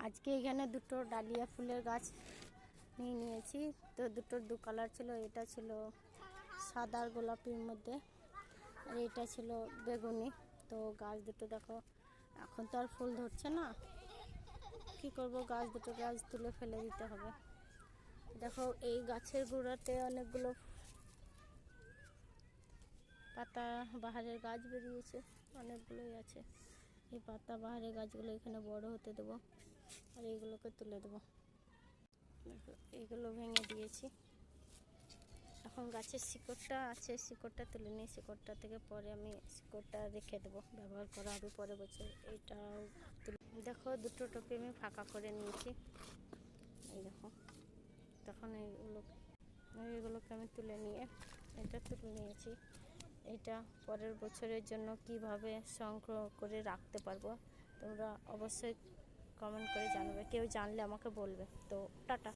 আজকে এখানে দুটো ডালিয়া ফুলের গাছ নিয়ে নিয়েছি। তো দুটোর দু কালার ছিল, এটা ছিল সাদা আর গোলাপির মধ্যে, আর এটা ছিল বেগুনি। তো গাছ দুটো দেখো, এখন তো আর ফুল ধরছে না, কি করব, গাছ তুলে ফেলে দিতে হবে। দেখো এই গাছের গোড়াতে অনেকগুলো পাতা বাহারের গাছ বেরিয়েছে, অনেকগুলোই আছে। এই পাতা বাহারের গাছগুলো এখানে বড় হতে দেবো, আর এইগুলোকে তুলে দেবো। দেখো এইগুলো ভেঙে দিয়েছি। এখন গাছের শিকড়টা আছে, শিকড়টা তুলে নিই। শিকড়টা থেকে পরে আমি শিকড়টা রেখে দেবো, ব্যবহার করা হবে পরের বছর। এইটাও দেখো দুটো টপি আমি ফাঁকা করে নিয়েছি। এই দেখো, তখন এইগুলোকে আমি তুলে নিয়ে এটা তুলে নিয়েছি। এটা পরের বছরের জন্য কিভাবে সংগ্রহ করে রাখতে পারবো তোমরা অবশ্যই কমেন্ট করে জানাবে, কেউ জানলে আমাকে বলবে। তো টাটা।